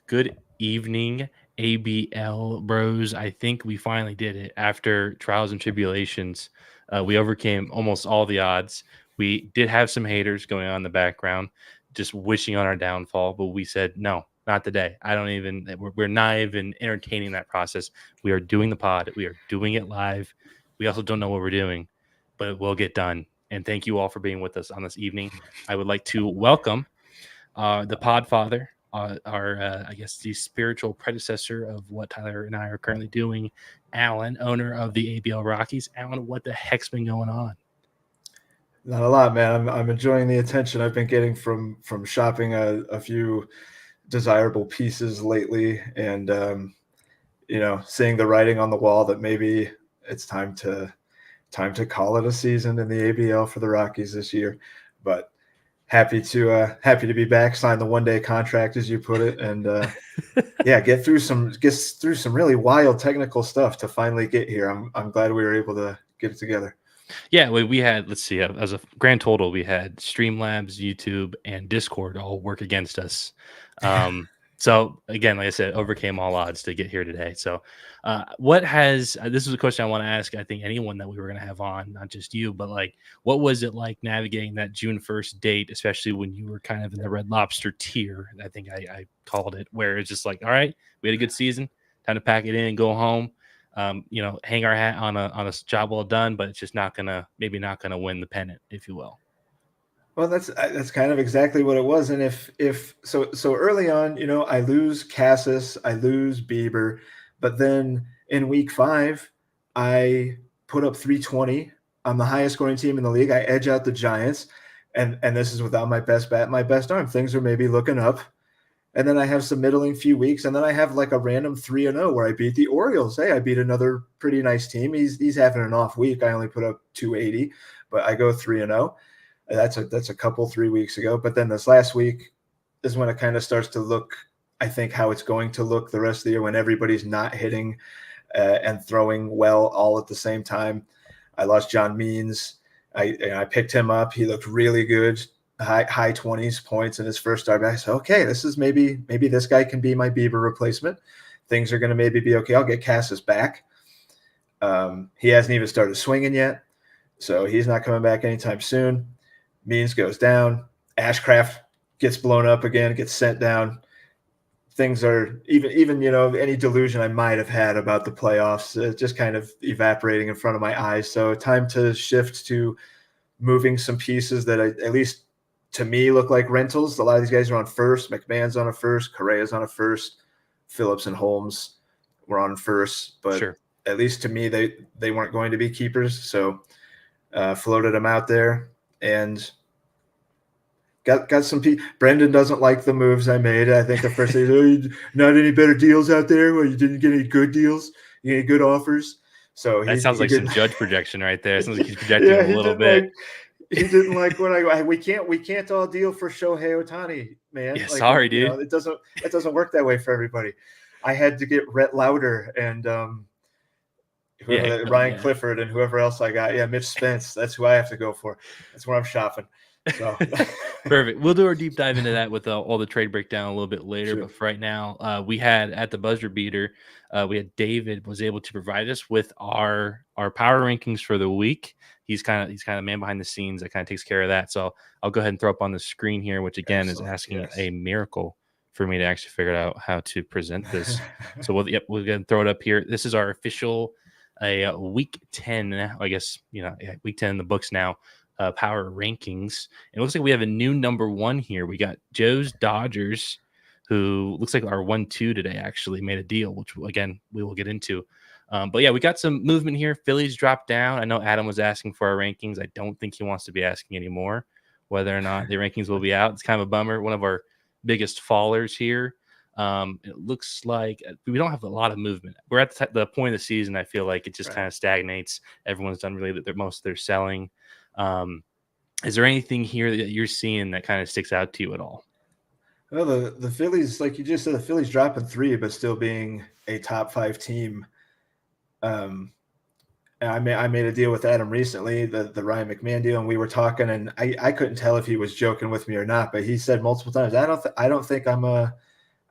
Good evening, ABL bros. I think we finally did it after trials and tribulations. We overcame almost all the odds. We did have some haters going on in the background, just wishing on our downfall, but we said, no, not today. I don't even, we're not even entertaining that process. We are doing the pod, we are doing it live. We also don't know what we're doing, but it will get done. And thank you all for being with us on this evening. I would like to welcome the Podfather, our I guess the spiritual predecessor of what Tyler and I are currently doing. Alan, owner of the ABL Rockies. Alan, what the heck's been going on? Not a lot, man. I'm enjoying the attention I've been getting from shopping a few desirable pieces lately, and seeing the writing on the wall that maybe it's time to call it a season in the ABL for the Rockies this year. But happy to be back, sign the 1-day contract as you put it, and yeah, get through some really wild technical stuff to finally get here. I'm glad we were able to get it together. Yeah, we had, let's see, as a grand total, we had Streamlabs, YouTube, and Discord all work against us. So again, like I said, overcame all odds to get here today. So what has, this is a question I want to ask, I think anyone that we were going to have on, not just you, but like, what was it like navigating that June 1st date, especially when you were kind of in the Red Lobster tier? I think I called it, where it's just like, all right, we had a good season, time to pack it in and go home. Hang our hat on a job well done, but it's just not gonna win the pennant, if you will. Well, that's kind of exactly what it was. And if so early on, I lose Cassis, I lose Bieber, but then in week 5, I put up 320. I'm the highest scoring team in the league. I edge out the Giants, and this is without my best bat, my best arm. Things are maybe looking up. And then I have some middling few weeks, and then I have like a random 3-0 where I beat the Orioles. Hey, I beat another pretty nice team. He's having an off week. I only put up 280, but I go 3-0. That's a couple 3 weeks ago. But then this last week is when it kind of starts to look, I think, how it's going to look the rest of the year when everybody's not hitting and throwing well all at the same time. I lost John Means. I picked him up. He looked really good. High 20s points in his first start. I said, okay, this is maybe this guy can be my Bieber replacement. Things are going to maybe be okay. I'll get Cassis back. He hasn't even started swinging yet, so he's not coming back anytime soon. Means goes down. Ashcraft gets blown up again, gets sent down. Things are even any delusion I might have had about the playoffs just kind of evaporating in front of my eyes. So time to shift to moving some pieces that at least to me look like rentals. A lot of these guys are on first. McMahon's on a first. Correa's on a first. Phillips and Holmes were on first, but Sure. at least to me they weren't going to be keepers. So floated them out there and got some people. Brendan doesn't like the moves I made. I think the first thing, not any better deals out there. Well, you didn't get any good deals. You get any good offers. So That sounds like some judge projection right there. It sounds like he's projecting yeah, a little bit. He didn't like what we can't all deal for Shohei Ohtani, man. Yeah, Like, sorry, dude. it doesn't work that way for everybody. I had to get Rhett Lauder and Ryan Clifford and whoever else I got. Yeah, Mitch Spence. That's who I have to go for. That's where I'm shopping. So perfect. We'll do our deep dive into that with all the trade breakdown a little bit later. Sure. But for right now, we had at the buzzer beater, we had David was able to provide us with our power rankings for the week. He's kind of man behind the scenes that kind of takes care of that. So I'll go ahead and throw up on the screen here, which again is asking a miracle for me to actually figure out how to present this. So we'll go ahead and throw it up here. This is our official week 10. I guess week 10 in the books now. Power rankings. It looks like we have a new number 1 here. We got Joe's Dodgers, who looks like our 1-2 today actually made a deal, which again we will get into. But yeah, we got some movement here. Phillies dropped down. I know Adam was asking for our rankings. I don't think he wants to be asking anymore whether or not the rankings will be out. It's kind of a bummer. One of our biggest fallers here. It looks like we don't have a lot of movement. We're at the point of the season. I feel like it just kind of stagnates. Everyone's done really most of their selling. Is there anything here that you're seeing that kind of sticks out to you at all? Well, the Phillies, like you just said, the Phillies dropping 3, but still being a top 5 team. I made a deal with Adam recently, the Ryan McMahon deal, and we were talking, and I couldn't tell if he was joking with me or not, but he said multiple times, I don't think I'm a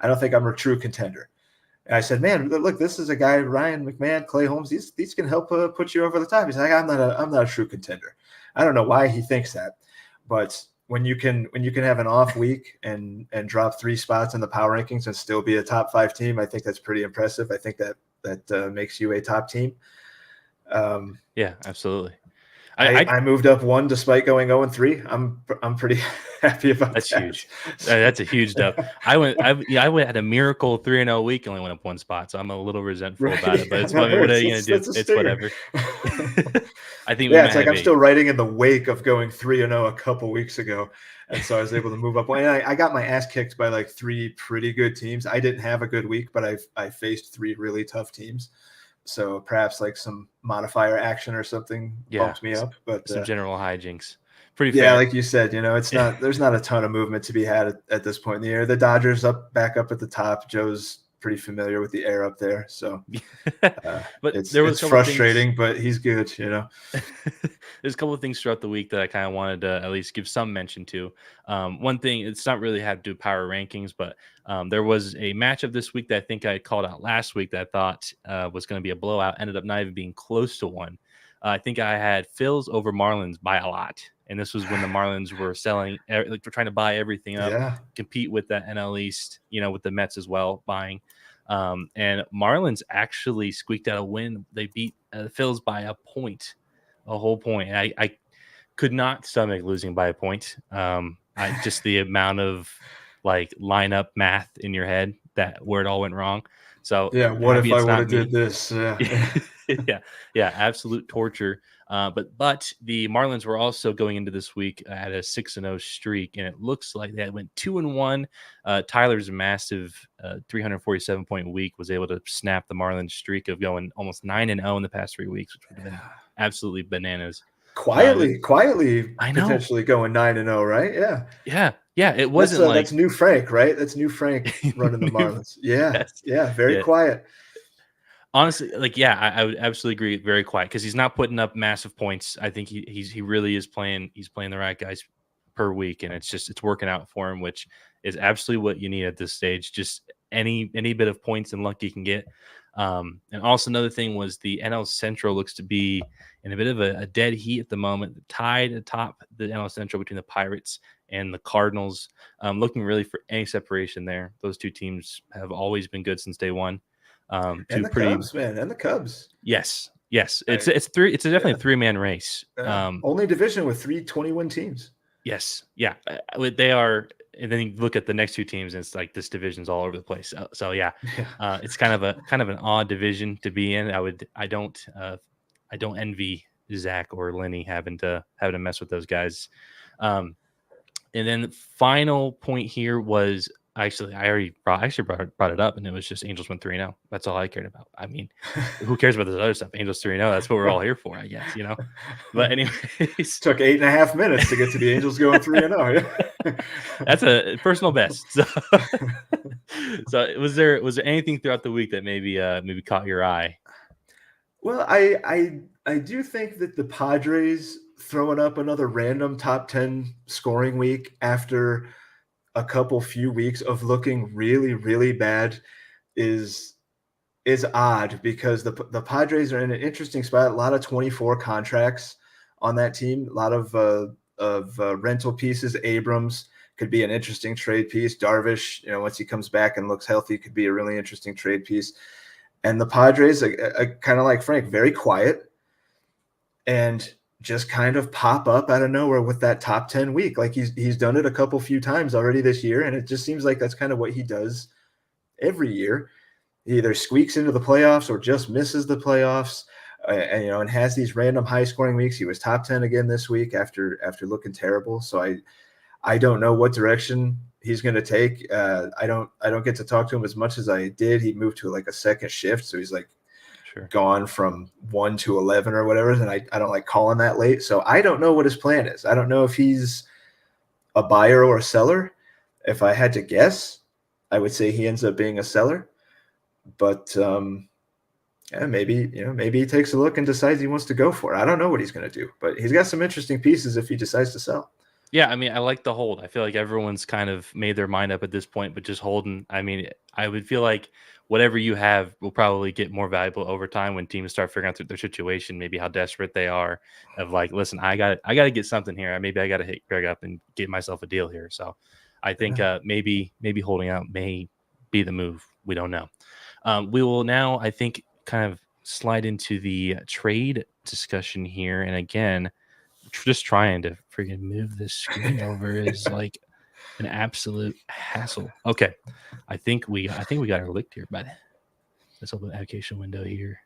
I don't think I'm a true contender. And I said, man, look, this is a guy, Ryan McMahon, Clay Holmes. These can help put you over the top. He's like, I'm not a true contender. I don't know why he thinks that, but when you can have an off week and drop 3 spots in the power rankings and still be a top 5 team, I think that's pretty impressive. I think that makes you a top team. Yeah, absolutely. I moved up 1 despite going 0-3. I'm pretty happy about that's that. Huge. That's a huge dub. I went had a miracle 3-0 week, only went up 1 spot, so I'm a little resentful about it. But it's what are you gonna do? It's whatever. I think it's like I'm still riding in the wake of going 3-0 a couple weeks ago, and so I was able to move up. And I got my ass kicked by like 3 pretty good teams. I didn't have a good week, but I faced 3 really tough teams. So perhaps like some modifier action or something bumped me up, but some general hijinks. Pretty fair. Yeah, like you said, it's not there's not a ton of movement to be had at this point in the year. The Dodgers back up at the top. Joe's pretty familiar with the air up there, so but it's frustrating, but he's good. There's a couple of things throughout the week that I kind of wanted to at least give some mention to. One thing, it's not really had to do power rankings, but there was a matchup this week that I think I called out last week that I thought was going to be a blowout. Ended up not even being close to one. I think I had Phils over Marlins by a lot. And this was when the Marlins were selling, like we're trying to buy everything up, compete with the NL East, with the Mets as well, buying. And Marlins actually squeaked out a win. They beat the Phils by a whole point. And I could not stomach losing by a point. Just the amount of like lineup math in your head where it all went wrong. So yeah, what if I would have did this? Yeah, absolute torture. But the Marlins were also going into this week at a 6-0 streak, and it looks like they went 2-1. Tyler's massive 347-point week was able to snap the Marlins streak of going almost 9-0 in the past 3 weeks, which would have been absolutely bananas. Quietly, potentially going 9-0, right? Yeah. It wasn't that's new Frank, right? That's new Frank running the Marlins. Yeah, very quiet. Honestly, I would absolutely agree. Very quiet because he's not putting up massive points. I think he really is playing. He's playing the right guys per week, and it's working out for him, which is absolutely what you need at this stage. Just any bit of points and luck you can get. And also another thing was the NL Central looks to be in a bit of a dead heat at the moment, tied atop the NL Central between the Pirates and the Cardinals. Looking really for any separation there. Those 2 teams have always been good since day one. And the Cubs, man, and the Cubs. Yes. It's definitely a 3-man race. Only division with 3 20-win teams. Yes, yeah, they are. And then you look at the next 2 teams, and it's like this division's all over the place. So it's kind of an odd division to be in. I don't envy Zach or Lenny having to mess with those guys. And then the final point here was actually I already brought it up, and it was just Angels went 3-0. That's all I cared about. I mean, who cares about this other stuff? Angels 3-0. That's what we're all here for, I guess. But anyways, took 8.5 minutes to get to the Angels going 3-0. That's a personal best. So was there anything throughout the week that maybe caught your eye? Well, I do think that the Padres throwing up another random top 10 scoring week after a few weeks of looking really, really bad is odd because the Padres are in an interesting spot. A lot of 24 contracts on that team, a lot of rental pieces. Abrams could be an interesting trade piece. Darvish, once he comes back and looks healthy, could be a really interesting trade piece. And the Padres, kind of like Frank, very quiet and just kind of pop up out of nowhere with that top 10 week. Like he's done it a few times already this year. And it just seems like that's kind of what he does every year. He either squeaks into the playoffs or just misses the playoffs, and has these random high scoring weeks. He was top 10 again this week after looking terrible. So I don't know what direction he's going to take. I don't get to talk to him as much as I did. He moved to like a second shift. So he's like gone from 1 to 11 or whatever. And I don't like calling that late. So I don't know what his plan is. I don't know if he's a buyer or a seller. If I had to guess, I would say he ends up being a seller. But maybe he takes a look and decides he wants to go for it. I don't know what he's going to do, but he's got some interesting pieces if he decides to sell. Yeah, I mean, I like the hold. I feel like everyone's kind of made their mind up at this point, but just holding. I mean, I would feel like whatever you have will probably get more valuable over time when teams start figuring out their situation, maybe how desperate they are. Of like, listen, I got to get something here. Maybe I got to hit Greg up and get myself a deal here. So, I think maybe holding out may be the move. We don't know. We will now, I think, kind of slide into the trade discussion here, and again just trying to freaking move this screen over is like an absolute hassle. Okay, I think we got her licked here, but let's open the application window here.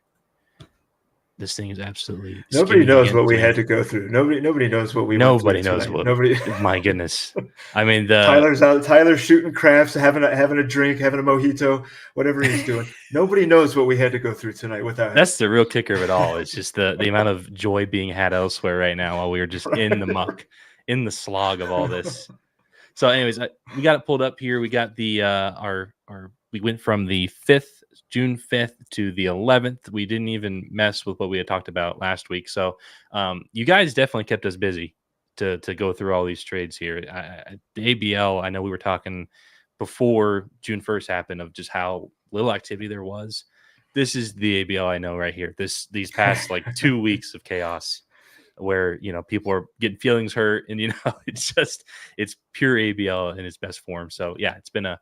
This thing is absolutely Nobody skimming knows what against we had me. to go through. Nobody knows what we went through Nobody knows tonight. what. Nobody. My goodness. I mean, Tyler's out. Tyler's shooting crafts, having a drink, having a mojito, whatever he's doing. Nobody knows what we had to go through tonight without him. that's the real kicker of it all. It's just the amount of joy being had elsewhere right now while we were just in the muck, in the slog of all this. So, anyways, we got it pulled up here. We got the our we went from the 5th, June 5th to the 11th. We didn't even mess with what we had talked about last week. So, you guys definitely kept us busy to go through all these trades here. The ABL, I know we were talking before June 1st happened of just how little activity there was. This is the ABL I know right here. These past like 2 weeks of chaos where people are getting feelings hurt, and it's pure ABL in its best form. So yeah, it's been a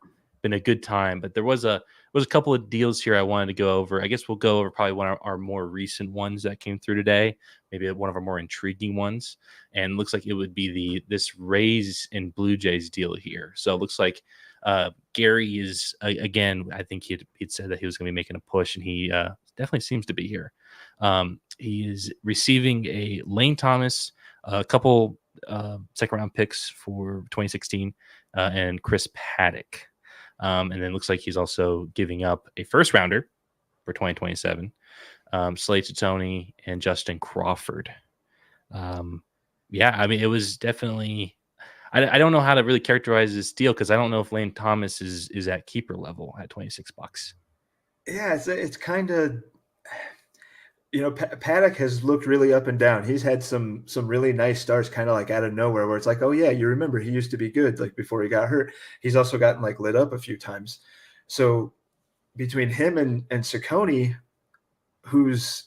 good time. But there was a couple of deals here I wanted to go over. I guess we'll go over probably one of our more recent ones that came through today, maybe one of our more intriguing ones, and looks like it would be this Rays and Blue Jays deal here. So it looks like Gary is again. I think he'd said that he was going to be making a push, and he definitely seems to be here. He is receiving a Lane Thomas, a couple second round picks for 2016, and Chris Paddock. And then looks like he's also giving up a first rounder for 2027, Slade Tony and Justin Crawford. Yeah, I mean, it was definitely. I don't know how to really characterize this deal because I don't know if Lane Thomas is at keeper level at $26. Yeah, it's kind of. Paddock has looked really up and down. He's had some really nice starts, kind of like out of nowhere, where it's like, oh yeah, you remember he used to be good, like before he got hurt. He's also gotten like lit up a few times. So between him and Ciccone, whose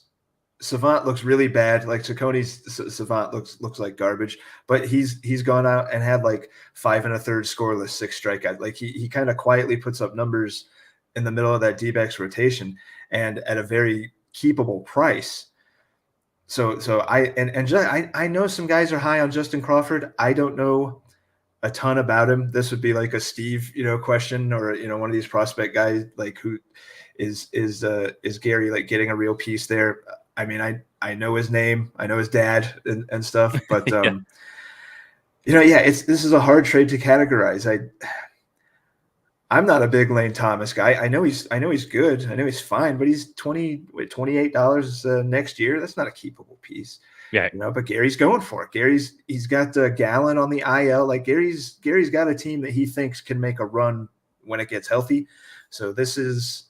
Savant looks really bad, like Ciccone's Savant looks like garbage, but he's gone out and had like 5 1/3 scoreless, 6 strikeouts. Like he kind of quietly puts up numbers in the middle of that D-backs rotation and at a very keepable price. So I know some guys are high on Justin Crawford. I don't know a ton about him. This would be like a Steve, question, or one of these prospect guys, like who is Gary like getting a real piece there? I mean, I know his name, I know his dad and stuff, but this is a hard trade to categorize. I'm not a big Lane Thomas guy. I know he's good. I know he's fine, but he's $28 next year. That's not a keepable piece. Yeah. But Gary's going for it. He's got Gallon on the IL. Like Gary's got a team that he thinks can make a run when it gets healthy. So this is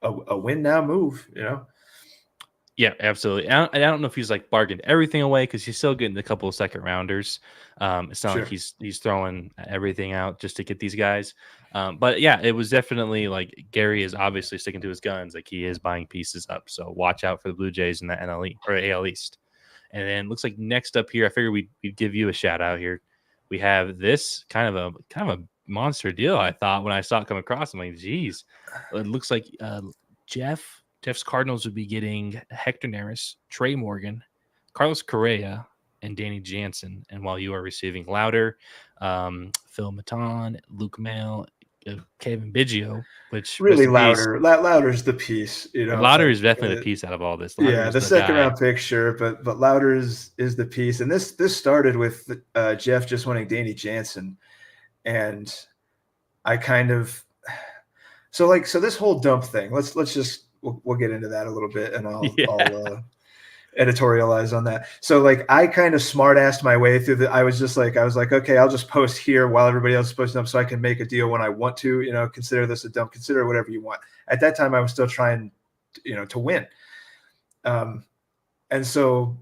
a win now move, Yeah, absolutely. I don't know if he's like bargained everything away because he's still getting a couple of second rounders. It's not like he's throwing everything out just to get these guys. But yeah, it was definitely like Gary is obviously sticking to his guns. Like he is buying pieces up. So watch out for the Blue Jays in the NL or AL East. And then looks like next up here, I figured we'd give you a shout out here. We have this kind of a monster deal. I thought when I saw it come across, I'm like, geez, it looks like Jeff's Cardinals would be getting Hector Neris, Trey Morgan, Carlos Correa, and Danny Jansen. And while you are receiving Louder, Phil Maton, Luke Mail, Kevin Biggio, which really Louder's the piece. Louder is definitely the piece out of all this. Louder the second round pick, sure, but Louder is the piece. And this started with Jeff just wanting Danny Jansen, and I kind of so this whole dump thing. Let's just we'll get into that a little bit, and I'll editorialize on that. So I kind of smart-assed my way through I was like, okay, I'll just post here while everybody else is posting up so I can make a deal when I want to, consider this a dump, consider whatever you want. At that time, I was still trying, to win. And so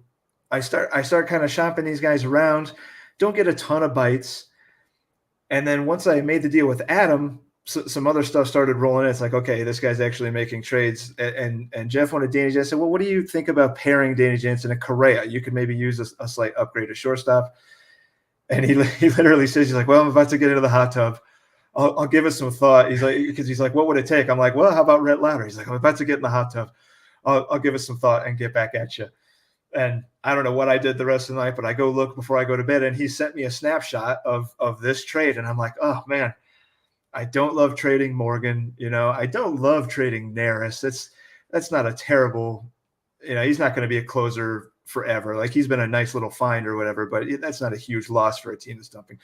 I start kind of shopping these guys around. don't get a ton of bites. And then once I made the deal with Adam, some other stuff started rolling in. It's like, okay, this guy's actually making trades. And Jeff wanted Danny Jansen. I said, well, what do you think about pairing Danny Jansen and Correa? You could maybe use a slight upgrade to shortstop. And he literally says, he's like, well, I'm about to get into the hot tub. I'll give it some thought. He's like, what would it take? I'm like, well, how about Rhett Lauder? He's like, I'm about to get in the hot tub. I'll give it some thought and get back at you. And I don't know what I did the rest of the night, but I go look before I go to bed, and he sent me a snapshot of this trade. And I'm like, oh man, I don't love trading Morgan. I don't love trading Neris. That's not a terrible, he's not going to be a closer forever. Like, he's been a nice little find or whatever, but that's not a huge loss for a team that's dumping.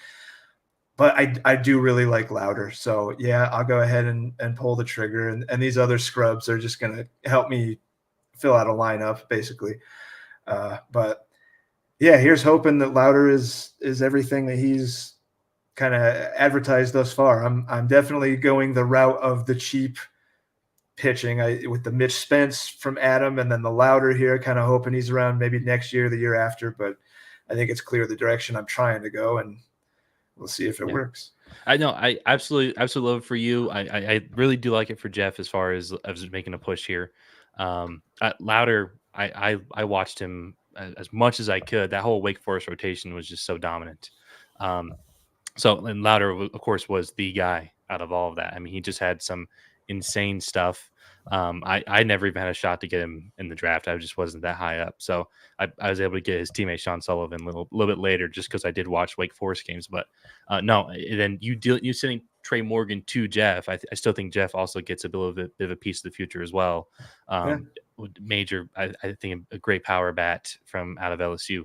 But I do really like Lauder. So yeah, I'll go ahead and pull the trigger. And these other scrubs are just going to help me fill out a lineup basically. But yeah, here's hoping that Lauder is everything that he's kind of advertised thus far. I'm definitely going the route of the cheap pitching with the Mitch Spence from Adam, and then the Lauder here, kind of hoping he's around maybe next year, the year after. But I think it's clear the direction I'm trying to go, and we'll see if it works. I know. I absolutely love it for you. I really do like it for Jeff as far as making a push here. Lauder, I watched him as much as I could. That whole Wake Forest rotation was just so dominant. And Lauder, of course, was the guy out of all of that. I mean, he just had some insane stuff. I never even had a shot to get him in the draft. I just wasn't that high up. So I was able to get his teammate Sean Sullivan a little bit later, just because I did watch Wake Forest games. But no, then you sending Trey Morgan to Jeff. I still think Jeff also gets a bit of a piece of the future as well. Major, I think a great power bat from out of LSU.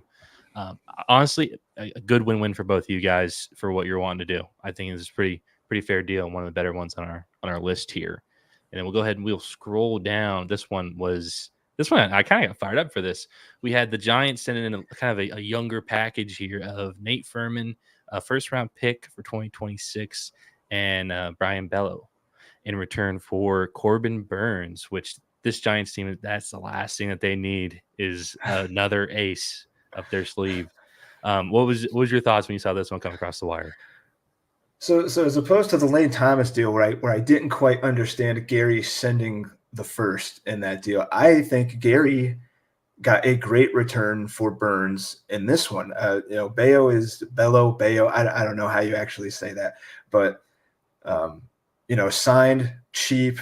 Honestly, a good win-win for both of you guys for what you're wanting to do. I think this is pretty fair deal and one of the better ones on our list here. And then we'll go ahead and we'll scroll down. This one I kind of got fired up for this. We had the Giants sending in kind of a younger package here of Nate Furman, a first-round pick for 2026, and Brian Bello in return for Corbin Burns, which this Giants team, that's the last thing that they need is another ace up their sleeve. What was your thoughts when you saw this one come across the wire? So as opposed to the Lane Thomas deal where I didn't quite understand Gary sending the first in that deal, I think Gary got a great return for Burns in this one. Bello is Bello. I don't know how you actually say that, but signed cheap,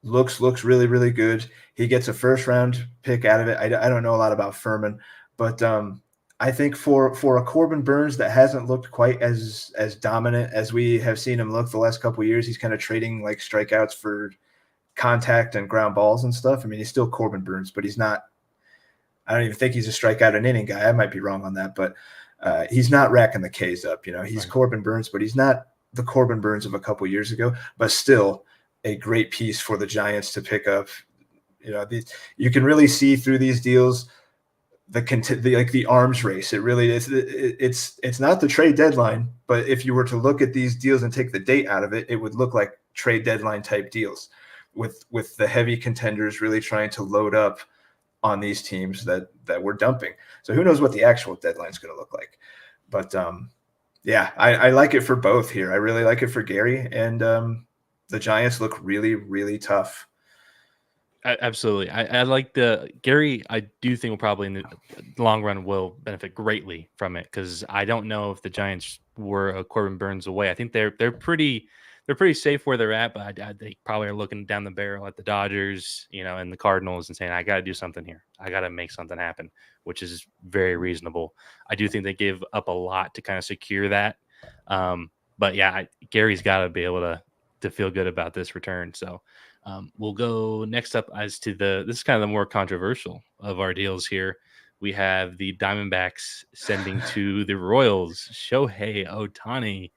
looks really, really good. He gets a first round pick out of it. I don't know a lot about Furman, but I think for a Corbin Burns that hasn't looked quite as dominant as we have seen him look the last couple of years, he's kind of trading like strikeouts for contact and ground balls and stuff. I mean, he's still Corbin Burns, but he's not. I don't even think he's a strikeout an inning guy. I might be wrong on that, but he's not racking the Ks up. He's right. Corbin Burns, but he's not the Corbin Burns of a couple of years ago. But still, a great piece for the Giants to pick up. You can really see through these deals the arms race. It really is. It's not the trade deadline, but if you were to look at these deals and take the date out of it, it would look like trade deadline type deals with the heavy contenders really trying to load up on these teams that we're dumping. So who knows what the actual deadline is going to look like. But yeah, I like it for both here. I really like it for Gary, and the Giants look really, really tough. Absolutely. I like the Gary. I do think will probably in the long run will benefit greatly from it, because I don't know if the Giants were a Corbin Burns away. I think they're pretty safe where they're at, but they probably are looking down the barrel at the Dodgers, and the Cardinals, and saying, I got to do something here. I got to make something happen, which is very reasonable. I do think they gave up a lot to kind of secure that. But yeah, Gary's got to be able to feel good about this return. So we'll go next up this is kind of the more controversial of our deals here. We have the Diamondbacks sending to the Royals Shohei Ohtani,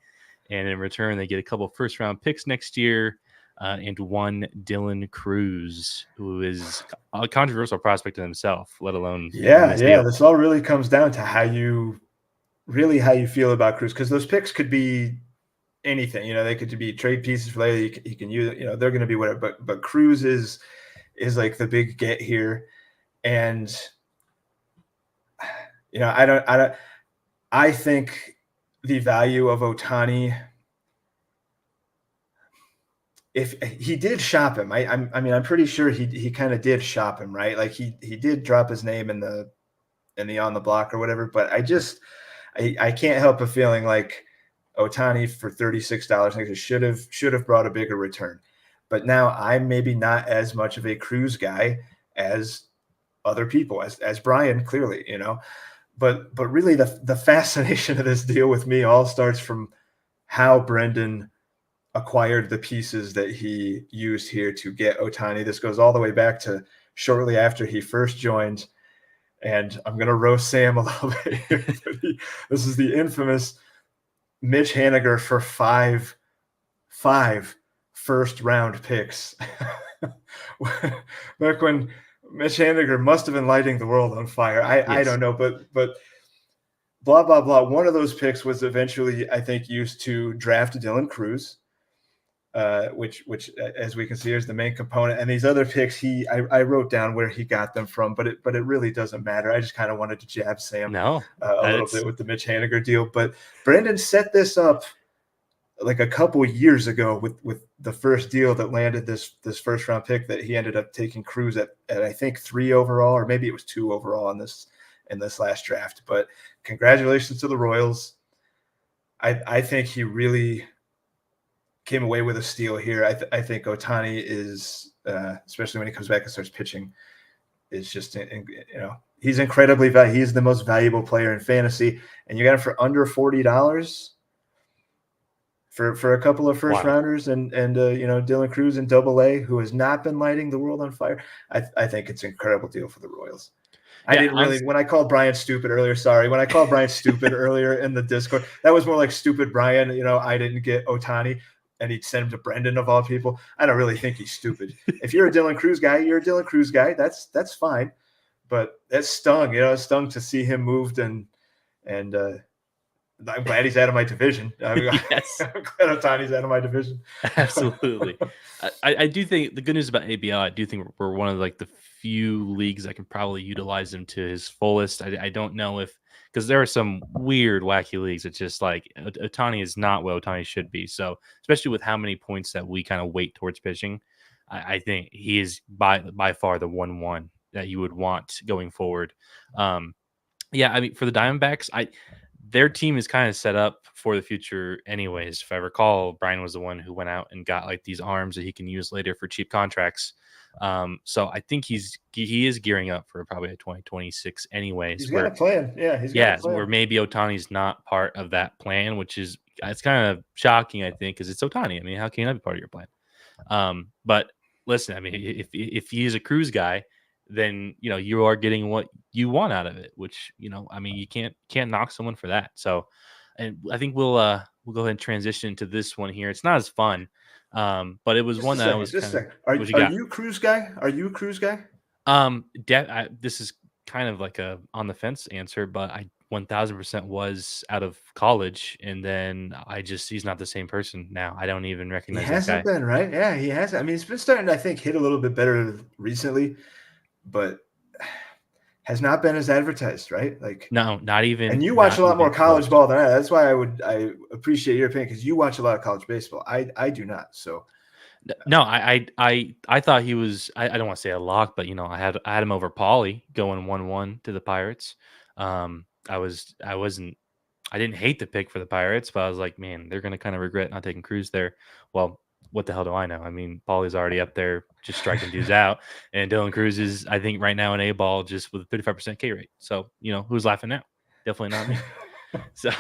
and in return they get a couple first round picks next year and one Dylan Cruz, who is a controversial prospect in himself, let alone deal. This all really comes down to how you feel about Cruz, because those picks could be anything. They could be trade pieces for later. You can use it. They're going to be whatever. But Cruz is like the big get here, and I don't. I think the value of Ohtani, if he did shop him, I mean, I'm pretty sure he kind of did shop him, right? Like he did drop his name in the on the block or whatever. But I can't help a feeling like Ohtani for $36 should have brought a bigger return. But now I'm maybe not as much of a Cruz guy as other people, as Brian clearly, But really the fascination of this deal with me all starts from how Brendan acquired the pieces that he used here to get Ohtani. This goes all the way back to shortly after he first joined. And I'm going to roast Sam a little bit here. This is the infamous Mitch Haniger for five first round picks. Back when Mitch Haniger must have been lighting the world on fire. I don't know, but blah, blah, blah. One of those picks was eventually, I think, used to draft Dylan Cruz, which as we can see is the main component. And these other picks, I wrote down where he got them from, but it really doesn't matter. I just kind of wanted to jab Sam a little bit with the Mitch Haniger deal. But Brandon set this up like a couple years ago with the first deal that landed this first round pick that he ended up taking Cruz at I think 3 overall, or maybe it was 2 overall in this last draft. But congratulations to the Royals. I think he really came away with a steal here. I think Ohtani is, especially when he comes back and starts pitching, is just, he's incredibly valuable. He's the most valuable player in fantasy, and you got him for under $40 for a couple of first rounders, and Dylan Cruz in Double-A, who has not been lighting the world on fire. I think it's an incredible deal for the Royals. I didn't really, when I called Brian stupid earlier, when I called Brian stupid earlier in the Discord, that was more like stupid Brian. I didn't get Ohtani, and he'd send him to Brendan of all people. I don't really think he's stupid. If you're a Dylan Cruz guy, you're a Dylan Cruz guy. That's fine. But that stung, it stung to see him moved, and I'm glad he's out of my division. Yes. I'm glad Ohtani's out of my division. Absolutely. I do think the good news about ABL, I do think we're one of like the few leagues that can probably utilize him to his fullest. I don't know because there are some weird, wacky leagues. It's just like Ohtani is not what Ohtani should be. So especially with how many points that we kind of weight towards pitching, I think he is by far the 1-1 that you would want going forward. Yeah, I mean, for the Diamondbacks, their team is kind of set up for the future anyways. If I recall, Brian was the one who went out and got like these arms that he can use later for cheap contracts. So I think he is gearing up for probably a 2026 anyways. He's got a plan. Yeah, he's got a plan. Where maybe Ohtani's not part of that plan, which is it's kind of shocking, I think, because it's Ohtani. I mean, how can he not be part of your plan? But listen, I mean, if he is a Cruz guy, then you are getting what you want out of it, which I mean, you can't knock someone for that. So, and I think we'll go ahead and transition to this one here. It's not as fun, but it was just one that I was just kind of. Are you a Cruz guy? Are you a Cruz guy? This is kind of like a on the fence answer, but I 1000% was out of college, and then he's not the same person now. I don't even recognize. He hasn't been, right? Yeah, he hasn't. I mean, he's been starting to, I think, hit a little bit better recently, but has not been as advertised, right? Like, no, not even. And you watch a lot more college ball than I. That's why I appreciate your opinion, because you watch a lot of college baseball. I do not. So no, I thought he was. I don't want to say a lock, but I had him over Pauly going 1-1 to the Pirates. I didn't hate the pick for the Pirates, but I was like, man, they're going to kind of regret not taking Cruz there. Well, what the hell do I know? I mean, Pauly's already up there just striking dudes out, and Dylan Cruz is, I think, right now in A-ball just with a 35% K rate. So, who's laughing now? Definitely not me. So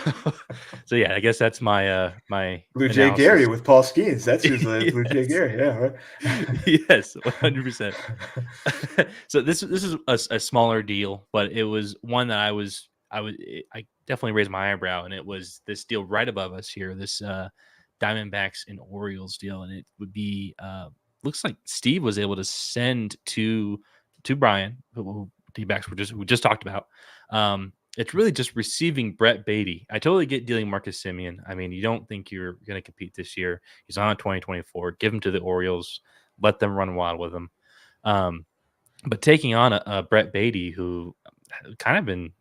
yeah, I guess that's my my Blue Jay Gary with Paul Skeens. That's who's yes. Blue Jay Gary. Yeah, right. Yes, 100%. So this is a smaller deal, but it was one that I definitely raised my eyebrow, and it was this deal right above us here, this Diamondbacks and Orioles deal, and it would be looks like Steve was able to send to Brian, who D-backs we just talked about. It's really just receiving Brett Beatty. I totally get dealing Marcus Semien. I mean, you don't think you're going to compete this year. He's on 2024. Give him to the Orioles. Let them run wild with him. But taking on a Brett Beatty who kind of been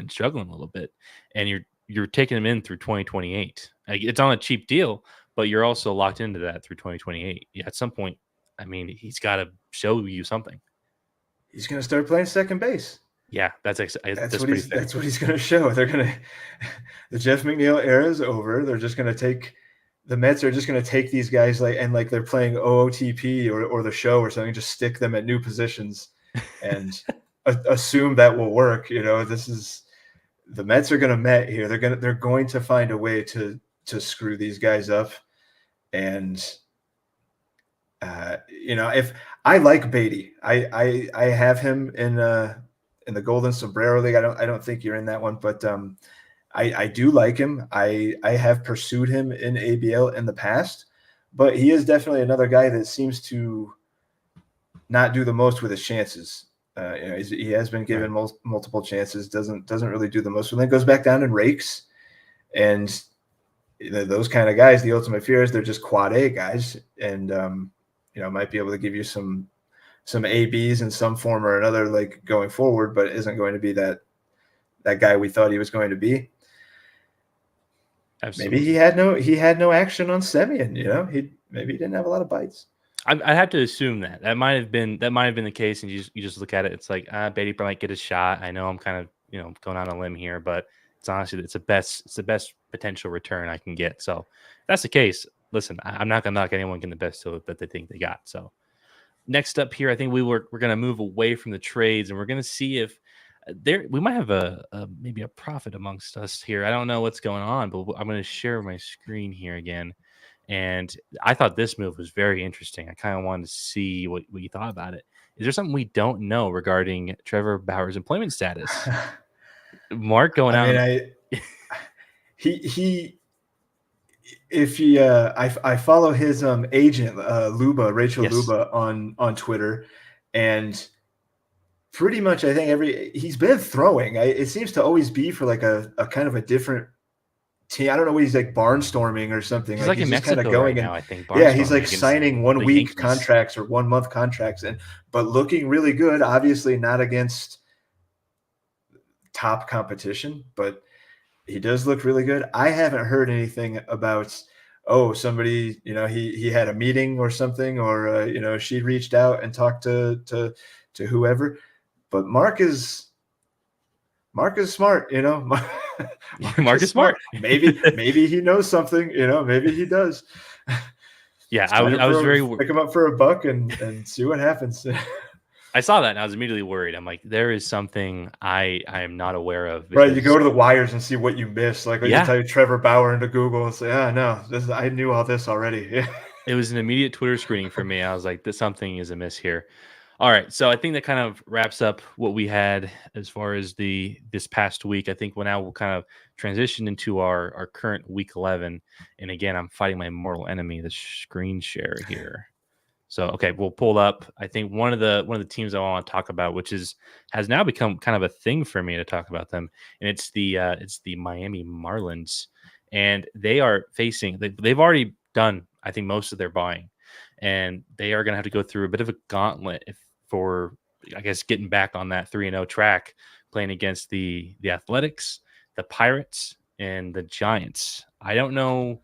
struggling a little bit, and you're taking him in through 2028. Like, it's on a cheap deal, but you're also locked into that through 2028. Yeah, at some point, I mean, he's got to show you something. He's going to start playing second base. Yeah, that's pretty fair. That's what he's going to show. They're going to the Jeff McNeil era is over. They're just going to take the Mets are just going to take these guys like they're playing OOTP or the show or something. Just stick them at new positions and assume that will work. This is the Mets are going to Met here. They're going to find a way to screw these guys up. And if I like Beatty, I have him in the Golden Sombrero League. I don't think you're in that one, but I do like him. I have pursued him in ABL in the past, but he is definitely another guy that seems to not do the most with his chances. He has been given multiple chances, doesn't really do the most, and then goes back down and rakes. And those kind of guys, the ultimate fear is they're just quad A guys, and might be able to give you some ABs in some form or another, like going forward, but isn't going to be that guy we thought he was going to be. Absolutely. Maybe he had no action on Semien. Maybe he didn't have a lot of bites. I have to assume that might have been the case, and you just look at it. It's like Beatty might get a shot. I know I'm kind of going on a limb here, but it's honestly it's the best potential return I can get. So if that's the case, listen, I'm not gonna knock anyone getting the best deal that they think they got. So next up here, I think we're gonna move away from the trades, and we're gonna see if we might have maybe a profit amongst us here. I don't know what's going on, but I'm gonna share my screen here again. And I thought this move was very interesting. I kind of wanted to see what you thought about it. Is there something we don't know regarding Trevor Bauer's employment status? Mark going out. I follow his agent, Rachel Yes. Luba on Twitter, and pretty much I think he's been throwing. It seems to always be for like a kind of a different team. I don't know what he's like, barnstorming or something. He's like in Mexico kind of going right now, I think. Yeah, he's like signing 1 week contracts or 1 month contracts, but looking really good. Obviously not against top competition, but he does look really good. I haven't heard anything about somebody, he had a meeting or something, or she reached out and talked to whoever. But Mark is smart, Mark is smart. Maybe he knows something, maybe he does. Yeah, I was very pick him up for $1 and see what happens. I saw that and I was immediately worried. I'm like, there is something I am not aware of. Right, you go to the wires and see what you missed. Like, you type Trevor Bauer into Google and say, no, I knew all this already. It was an immediate Twitter screening for me. I was like, something is amiss here. All right, so I think that kind of wraps up what we had as far as this past week. I think we'll kind of transition into our current week 11. And again, I'm fighting my mortal enemy, the screen share here. So okay, we'll pull up. I think one of the teams I want to talk about, which has now become kind of a thing for me to talk about them, and it's the Miami Marlins, and they are facing. They've already done, I think, most of their buying, and they are going to have to go through a bit of a gauntlet for, I guess, getting back on that 3-0 track, playing against the Athletics, the Pirates, and the Giants. I don't know.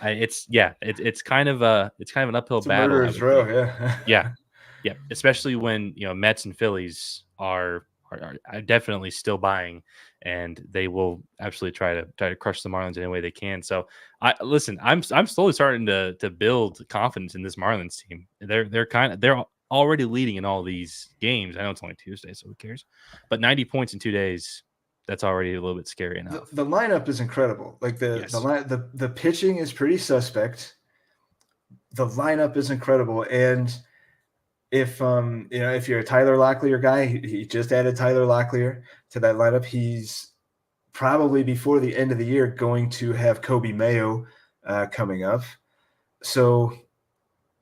It's kind of an uphill battle. Murderer's row, yeah. Especially when Mets and Phillies are definitely still buying, and they will absolutely try to crush the Marlins any way they can. So I'm slowly starting to build confidence in this Marlins team. They're already leading in all these games. I know it's only Tuesday, so who cares? But 90 points in 2 days. That's already a little bit scary enough. The lineup is incredible. Like the pitching is pretty suspect. The lineup is incredible, and if you're a Tyler Locklear guy, he just added Tyler Locklear to that lineup. He's probably before the end of the year going to have Kobe Mayo coming up. So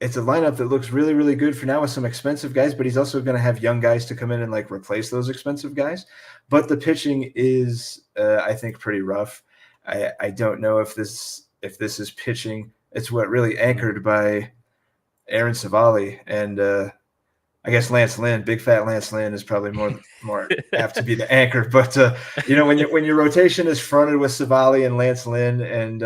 it's a lineup that looks really, really good for now with some expensive guys, but he's also going to have young guys to come in and like replace those expensive guys. But the pitching is, I think, pretty rough. I don't know if this is pitching. It's what really anchored by Aaron Savali, and I guess Lance Lynn, big fat Lance Lynn, is probably more apt to be the anchor. But when your rotation is fronted with Savali and Lance Lynn and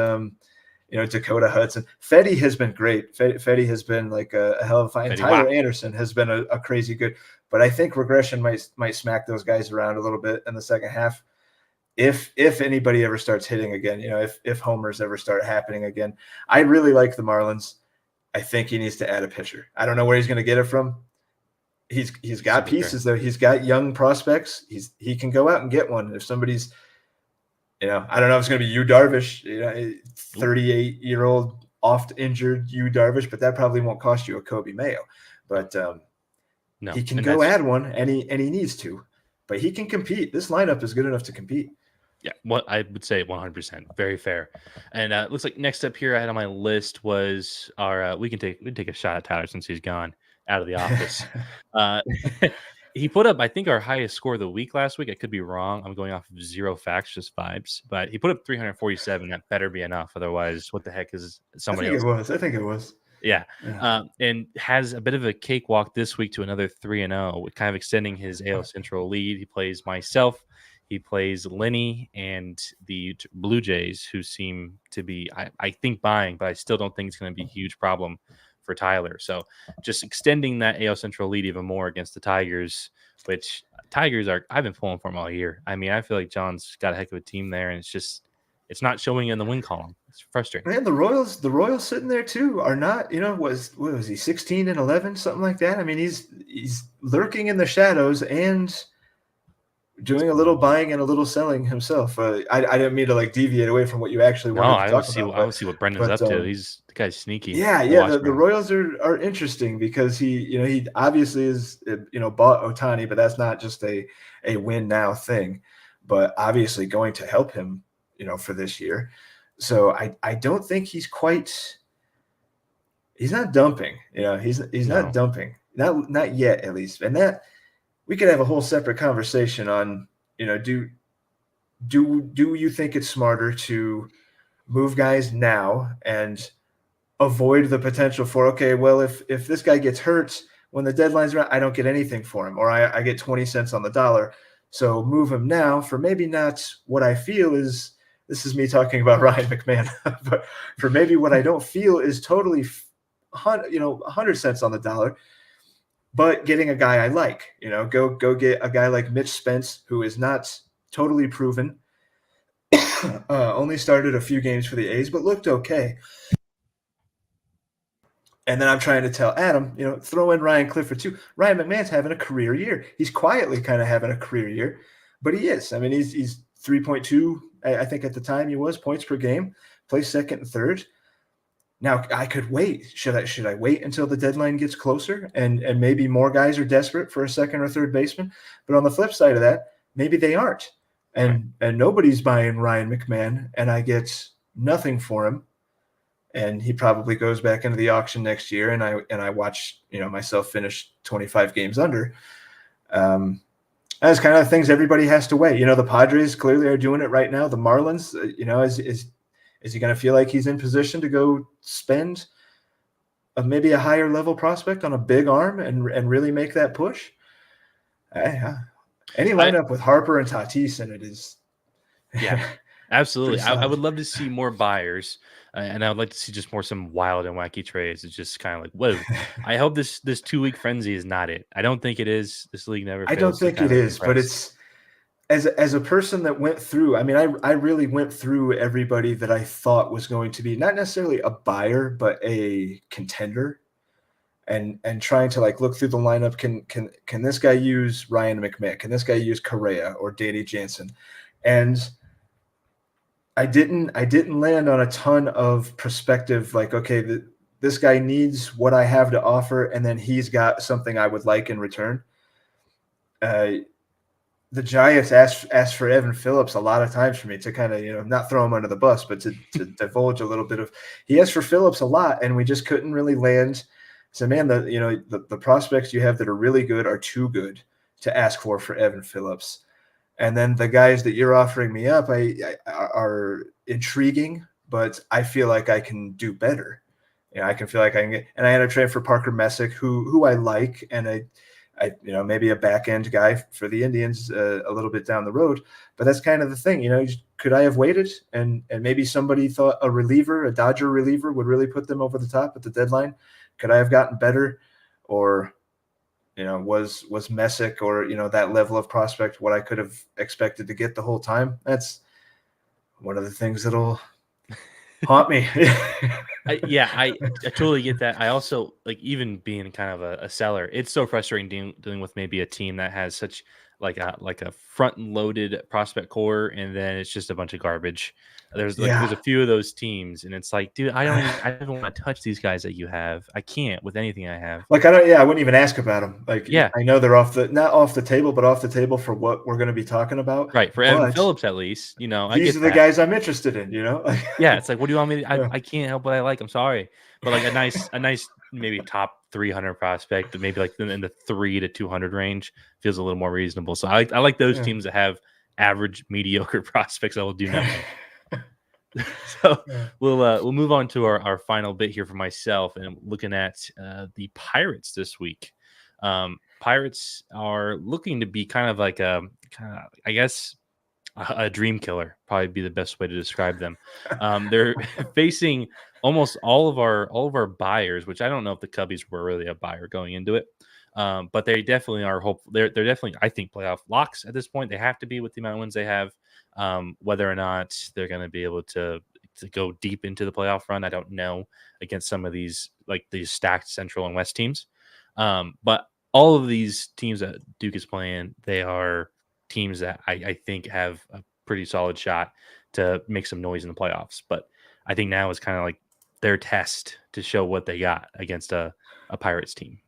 Dakota Hudson, Fetty has been great. Fetty has been like a hell of a fight. And Tyler Anderson has been a crazy good. But I think regression might smack those guys around a little bit in the second half. If anybody ever starts hitting again, if homers ever start happening again, I really like the Marlins. I think he needs to add a pitcher. I don't know where he's going to get it from. He's got pieces though. He's got young prospects. He can go out and get one. If somebody's, I don't know if it's going to be Yu Darvish, 38-year-old oft injured Yu Darvish, but that probably won't cost you a Kobe Mayo. But no, he can go add one, and he needs to. But he can compete. This lineup is good enough to compete. Yeah, what I would say 100%, very fair. And looks like next up here I had on my list was our. We can take a shot at Tyler since he's gone out of the office. He put up, I think, our highest score of the week last week. I could be wrong. I'm going off of zero facts, just vibes. But he put up 347. That better be enough. Otherwise, what the heck is somebody else? I think it was. Yeah. And has a bit of a cakewalk this week to another 3-0, kind of extending his AL Central lead. He plays myself. He plays Lenny and the Blue Jays, who seem to be, I think, buying, but I still don't think it's going to be a huge problem for Tyler. So just extending that AL Central lead even more against the Tigers, which Tigers I've been pulling for them all year. I mean, I feel like John's got a heck of a team there, and it's not showing in the win column. It's frustrating. Man, the Royals sitting there too are not, what was he, 16-11, something like that? I mean, he's lurking in the shadows and doing a little buying and a little selling himself. I didn't mean to deviate away from what you actually wanted to talk about. I don't see what Brendan's up to. The guy's sneaky. Yeah. The Royals are interesting because he obviously is bought Ohtani, but that's not just a win now thing, but obviously going to help him for this year. So I don't think he's not dumping. He's not dumping. Not yet, at least. And that we could have a whole separate conversation on, do you think it's smarter to move guys now and avoid the potential for, okay, well, if this guy gets hurt when the deadline's around, I don't get anything for him, or I get 20 cents on the dollar. So move him now for maybe not what I feel is, this is me talking about Ryan McMahon, but for maybe what I don't feel is totally, 100 cents on the dollar, but getting a guy I like, go get a guy like Mitch Spence, who is not totally proven, only started a few games for the A's, but looked okay. And then I'm trying to tell Adam, throw in Ryan Clifford too. Ryan McMahon's having a career year. He's quietly kind of having a career year, but he is. I mean, he's 3.2, I think at the time he was, points per game, plays second and third. Now I could wait. Should I wait until the deadline gets closer and maybe more guys are desperate for a second or third baseman? But on the flip side of that, maybe they aren't. And nobody's buying Ryan McMahon, and I get nothing for him. And he probably goes back into the auction next year, and I watch myself finish 25 games under. That's kind of the things everybody has to weigh. The Padres clearly are doing it right now. The Marlins, is he going to feel like he's in position to go spend maybe a higher level prospect on a big arm and really make that push? Any lineup with Harper and Tatis in it is. Yeah, absolutely. I would love to see more buyers, and I would like to see just some wild and wacky trades. It's just kind of like, whoa. I hope this 2-week frenzy is not it. I don't think it is. This league never. I don't think it is, but it's. As a person that went through, I mean, I really went through everybody that I thought was going to be not necessarily a buyer, but a contender, and trying to look through the lineup. Can this guy use Ryan McMahon? Can this guy use Correa or Danny Jansen? And I didn't land on a ton of perspective. Okay, this guy needs what I have to offer, and then he's got something I would like in return. The Giants asked for Evan Phillips a lot of times for me to kind of, not throw him under the bus, but to divulge a little bit of, he asked for Phillips a lot, and we just couldn't really land. So, man, the prospects you have that are really good are too good to ask for Evan Phillips. And then the guys that you're offering me up are intriguing, but I feel like I can do better. I can feel like I can get, and I had to trade for Parker Messick, who I like, and I maybe a back end guy for the Indians a little bit down the road. But that's kind of the thing, could I have waited and maybe somebody thought a Dodger reliever would really put them over the top at the deadline? Could I have gotten better, or was Messick or that level of prospect what I could have expected to get the whole time? That's one of the things that'll haunt me. I totally get that. I also like even being kind of a seller. It's so frustrating dealing with maybe a team that has such like a front loaded prospect core, and then it's just a bunch of garbage. There's a Yeah. few of those teams, and it's like, dude, I don't want to touch these guys that you have. I can't with anything I have. Like, I wouldn't even ask about them. Like, Yeah, I know they're not off the table, but off the table for what we're going to be talking about. right. For Evan But Phillips, at least, I these get are the that. guys I'm interested in. Yeah, it's like, what do you want me to Yeah. I can't help what I like, I'm sorry. But, like, a nice maybe top 300 prospect, maybe, like, in the 3 to 200 range feels a little more reasonable. So I like those Yeah. teams that have average, mediocre prospects that will do nothing. So, Yeah. we'll move on to our final bit here for myself, and I'm looking at, the Pirates this week. Pirates are looking to be kind of like a kinda, I guess, a dream killer, probably be the best way to describe them. They're facing almost all of our buyers, which I don't know if the Cubbies were really a buyer going into it. But they definitely are hopeful. They're definitely, I think, playoff locks at this point. They have to be with the amount of wins they have. Whether or not they're going to be able to go deep into the playoff run, I don't know, against some of these stacked Central and West teams. But all of these teams that Duke is playing, they are teams that I think have a pretty solid shot to make some noise in the playoffs. But I think now is kind of like their test to show what they got against a Pirates team.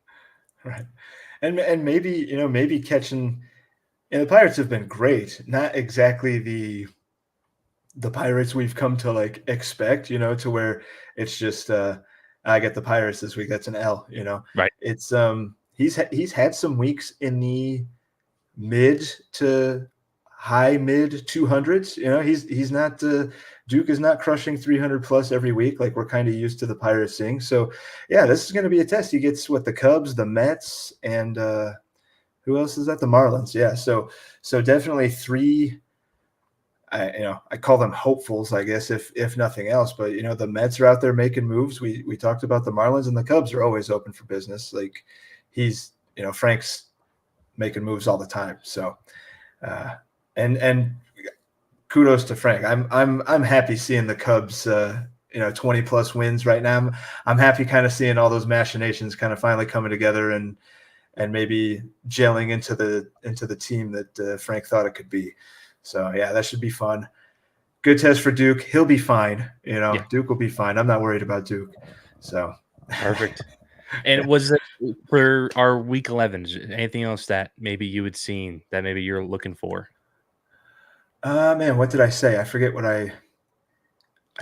Right. And maybe, maybe catching, the Pirates have been great. Not exactly the Pirates we've come to like expect, to where it's just I get the Pirates this week. That's an L. Right. It's he's had some weeks in the mid to high mid 200s. He's not Duke is not crushing 300 plus every week like we're kind of used to the Pirates seeing. So yeah, this is going to be a test. He gets with the Cubs, the Mets, and who else is that? The Marlins. Yeah. So definitely three. I call them hopefuls, I guess, if nothing else. But the Mets are out there making moves. We talked about the Marlins, and the Cubs are always open for business. Like Frank's making moves all the time. So and kudos to Frank. I'm happy seeing the Cubs 20 plus wins right now. I'm happy kind of seeing all those machinations kind of finally coming together and maybe gelling into the team that Frank thought it could be. So yeah, that should be fun. Good test for Duke. He'll be fine. Yeah. Duke will be fine. I'm not worried about Duke. So Perfect. And was it for our week 11? Anything else that maybe you had seen that maybe you're looking for? Man, what did I say? I forget what I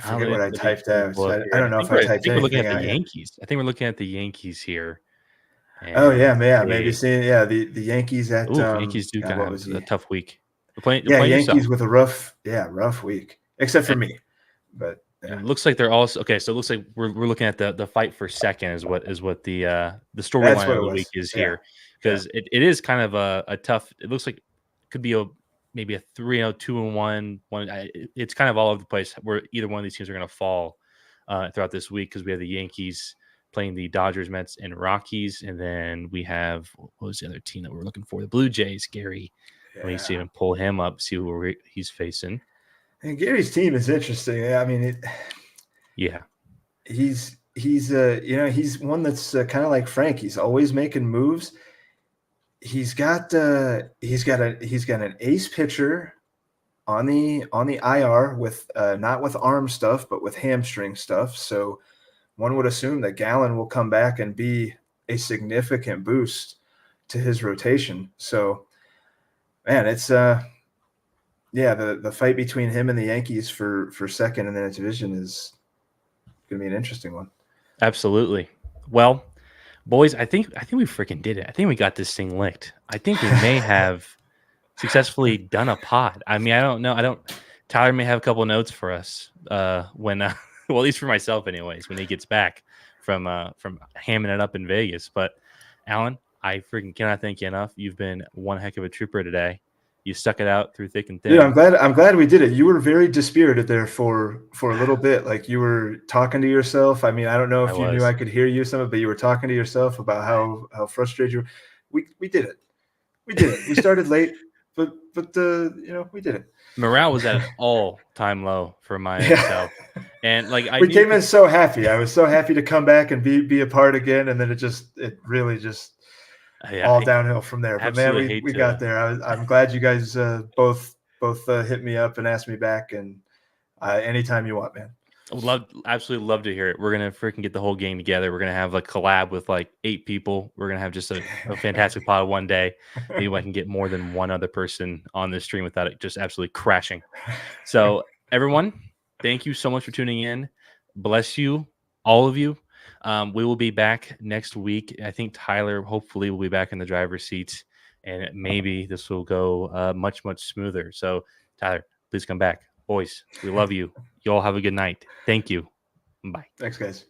Let me typed out. pull up I here. don't know if I I typed think we're looking anything at the out yet. Yankees. I think we're looking at the Yankees here. Oh And yeah, maybe see. seeing the Yankees at Yankees do God, kind what of was have a he? tough week. They're Yeah, playing yourself. Yankees with a rough week, except for And me. But and yeah, it looks like they're also okay. So it looks like we're looking at the fight for second is what the that's storyline what of it the week was. is Yeah, here, yeah, because it is kind of a tough. It looks like could be maybe a 3-0, 2-1. It's kind of all over the place where either one of these teams are going to fall throughout this week, because we have the Yankees playing the Dodgers, Mets, and Rockies, and then we have, what was the other team that we're looking for? The Blue Jays. Gary, let me see yeah. him pull him up, see who he's facing. And Gary's team is interesting. I mean, Yeah, he's one that's kind of like Frank. He's always making moves. He's got an ace pitcher on the IR with not with arm stuff, but with hamstring stuff. So one would assume that Gallen will come back and be a significant boost to his rotation. So man, it's yeah, the fight between him and the Yankees for second in that division is going to be an interesting one. absolutely. Well, boys, I think we freaking did it. I think we got this thing licked. I think we may have successfully done a pod. I mean, I don't know. I don't. Tyler may have a couple notes for us when, well, at least for myself, anyways, when he gets back from hamming it up in Vegas. But Alan, I freaking cannot thank you enough. You've been one heck of a trooper today. You stuck it out through thick and thin. Dude, I'm glad we did it. You were very dispirited there for a little bit. Like you were talking to yourself. I mean, I don't know if you knew I could hear you some of it, but you were talking to yourself about how frustrated you were. We did it. We did it. We started late, but we did it. Morale was at an all-time low for my own self. And like we came in so happy. I was so happy to come back and be a part again, and then it really just all downhill from there. But man, we got there. I'm glad you guys both hit me up and asked me back, and anytime you want, man. Absolutely love to hear it. We're gonna freaking get the whole gang together. We're gonna have a collab with like 8 people. We're gonna have just a fantastic pod one day. Maybe I can get more than one other person on this stream without it just absolutely crashing. So everyone, thank you so much for tuning in. Bless you, all of you. We will be back next week. I think Tyler hopefully will be back in the driver's seat, and maybe this will go much smoother. So Tyler, please come back. Boys, we love you. You all have a good night. Thank you. Bye. Thanks, guys.